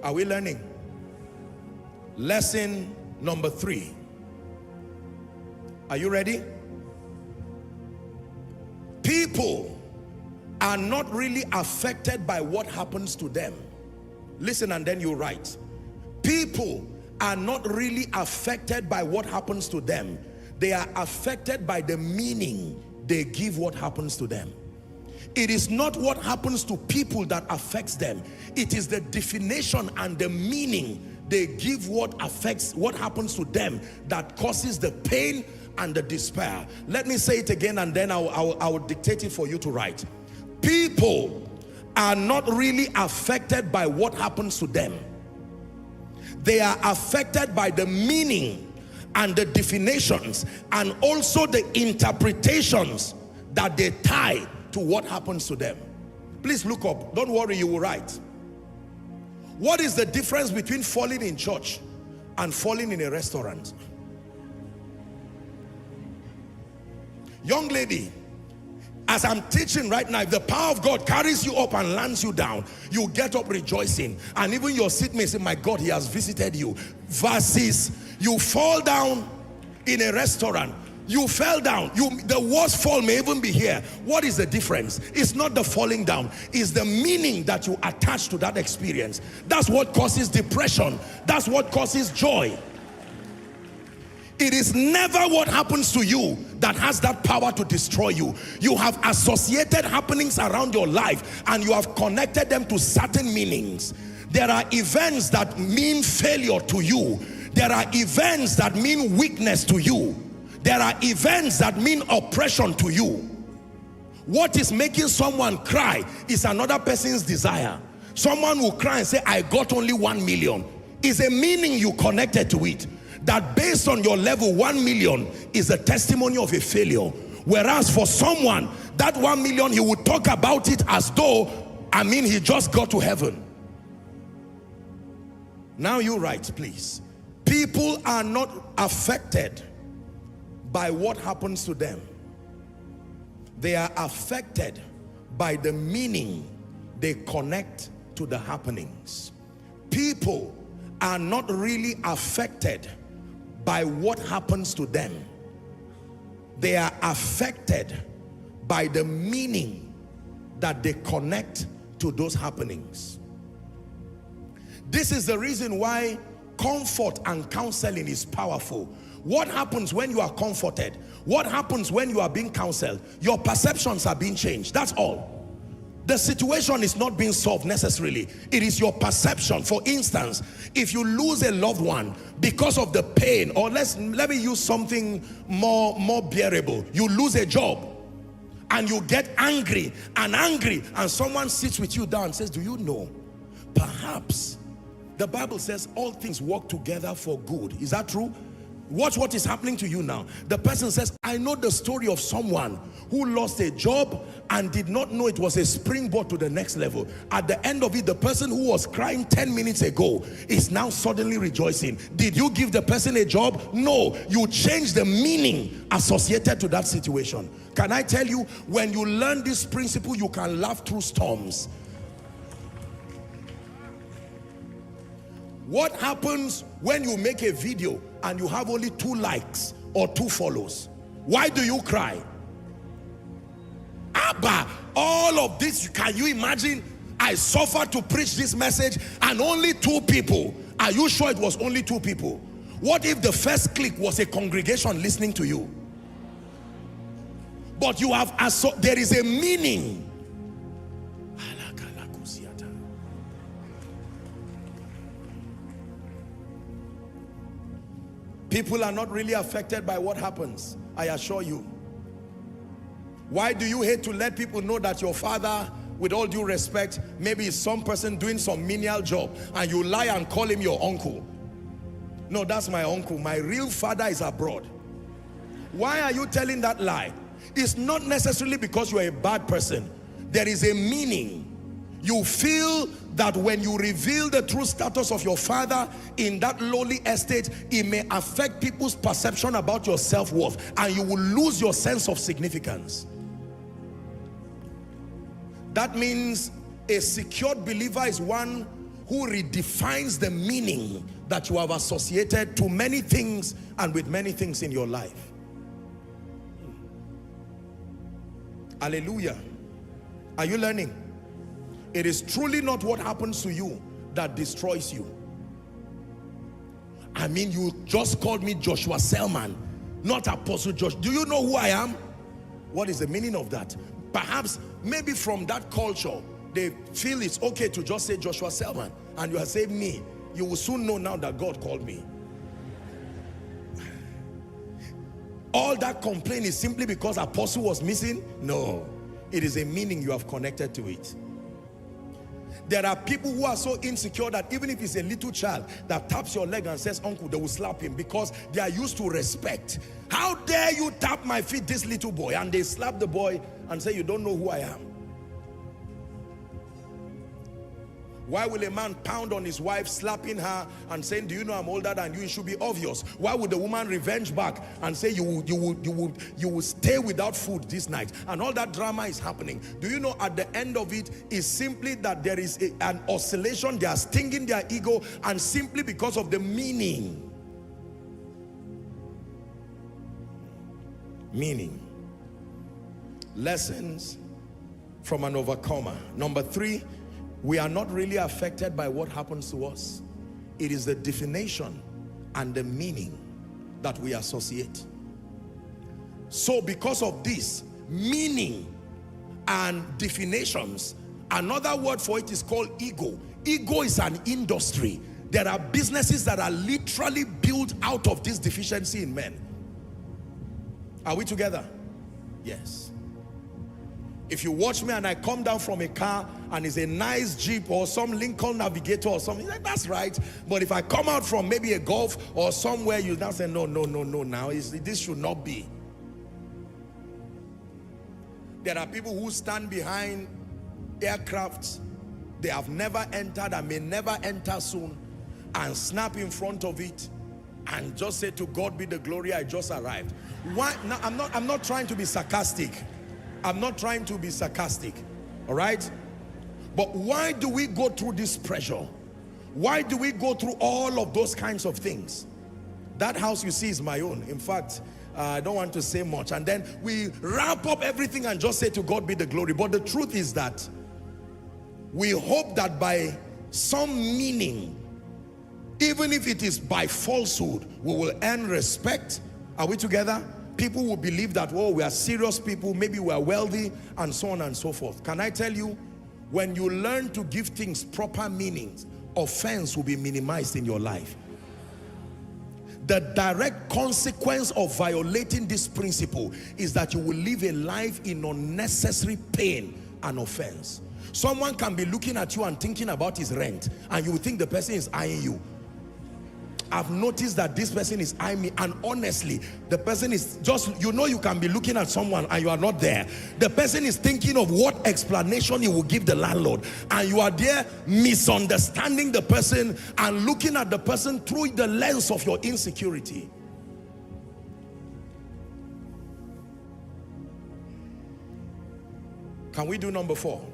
Are we learning? Lesson number 3. Are you ready? People are not really affected by what happens to them. Listen and then you write. People are not really affected by what happens to them. They are affected by the meaning they give what happens to them. It is not what happens to people that affects them. It is the definition and the meaning they give what happens to them that causes the pain and the despair. Let me say it again and then I will dictate it for you to write. People are not really affected by what happens to them. They are affected by the meaning and the definitions and also the interpretations that they tie to what happens to them. Please look up. Don't worry, you will write. What is the difference between falling in church and falling in a restaurant? Young lady, as I'm teaching right now, if the power of God carries you up and lands you down, you get up rejoicing. And even your seatmate say, my God, he has visited you. Versus you fall down in a restaurant. You fell down. The worst fall may even be here. What is the difference? It's not the falling down. It's the meaning that you attach to that experience. That's what causes depression. That's what causes joy. It is never what happens to you that has that power to destroy you. You have associated happenings around your life and you have connected them to certain meanings. There are events that mean failure to you. There are events that mean weakness to you. There are events that mean oppression to you. What is making someone cry is another person's desire. Someone will cry and say, I got only 1 million. Is a meaning you connected to it. That based on your level, 1 million is a testimony of a failure. Whereas for someone, that 1 million, he would talk about it as though, he just got to heaven. Now you write, please. People are not affected by what happens to them. They are affected by the meaning they connect to the happenings. People are not really affected by what happens to them. They are affected by the meaning that they connect to those happenings. This is the reason why comfort and counseling is powerful. What happens when you are comforted? What happens when you are being counseled? Your perceptions are being changed. That's all. The situation is not being solved necessarily. It is your perception. For instance, if you lose a loved one because of the pain, or let me use something more bearable. You lose a job and you get angry, and someone sits with you down and says, do you know, perhaps the Bible says all things work together for good. Is that true? Watch what is happening to you now. The person says, I know the story of someone who lost a job and did not know it was a springboard to the next level. At the end of it, the person who was crying 10 minutes ago is now suddenly rejoicing. Did you give the person a job? No. You changed the meaning associated to that situation. Can I tell you, when you learn this principle, you can laugh through storms. What happens when you make a video and you have only 2 likes or 2 follows? Why do you cry? Abba, all of this, can you imagine? I suffered to preach this message and only 2 people. Are you sure it was only 2 people? What if the first click was a congregation listening to you? But you have, there is a meaning. People are not really affected by what happens, I assure you. Why do you hate to let people know that your father, with all due respect, maybe is some person doing some menial job, and you lie and call him your uncle? No, that's my uncle. My real father is abroad. Why are you telling that lie? It's not necessarily because you are a bad person. There is a meaning. You feel that when you reveal the true status of your father in that lowly estate, it may affect people's perception about your self-worth, and you will lose your sense of significance. That means a secured believer is one who redefines the meaning that you have associated to many things and with many things in your life. Hallelujah. Are you learning? It is truly not what happens to you that destroys you. I mean, you just called me Joshua Selman, not Apostle Josh. Do you know who I am? What is the meaning of that? Perhaps, maybe from that culture, they feel it's okay to just say Joshua Selman, and you are saying me. You will soon know now that God called me. All that complaint is simply because Apostle was missing? No, it is a meaning you have connected to it. There are people who are so insecure that even if it's a little child that taps your leg and says uncle, they will slap him because they are used to respect. How dare you tap my feet, this little boy? And they slap the boy and say, you don't know who I am. Why will a man pound on his wife, slapping her and saying, do you know I'm older than you? It should be obvious. Why would the woman revenge back and say, you will stay without food this night? And all that drama is happening. Do you know at the end of it is simply that there is an oscillation. They are stinging their ego, and simply because of the meaning. Meaning. Lessons from an overcomer. Number 3, we are not really affected by what happens to us. It is the definition and the meaning that we associate. So because of this, meaning and definitions, another word for it is called ego. Ego is an industry. There are businesses that are literally built out of this deficiency in men. Are we together? Yes. If you watch me and I come down from a car and it's a nice Jeep or some Lincoln Navigator or something, like, that's right. But if I come out from maybe a Golf or somewhere, you now say, no, now this should not be. There are people who stand behind aircrafts they have never entered and may never enter soon, and snap in front of it and just say, to God be the glory, I just arrived. Why? Now, I'm not trying to be sarcastic. I'm not trying to be sarcastic, all right? But why do we go through this pressure? Why do we go through all of those kinds of things? That house you see is my own. In fact, I don't want to say much. And then we wrap up everything and just say, to God be the glory. But the truth is that we hope that by some meaning, even if it is by falsehood, we will earn respect. Are we together? People will believe that, oh, we are serious people, maybe we are wealthy, and so on and so forth. Can I tell you, when you learn to give things proper meanings, offense will be minimized in your life. The direct consequence of violating this principle is that you will live a life in unnecessary pain and offense. Someone can be looking at you and thinking about his rent, and you will think the person is eyeing you. I've noticed that this person is eyeing me, and honestly, the person is just, you know, you can be looking at someone and you are not there. The person is thinking of what explanation he will give the landlord, and you are there misunderstanding the person and looking at the person through the lens of your insecurity. Can we do number 4?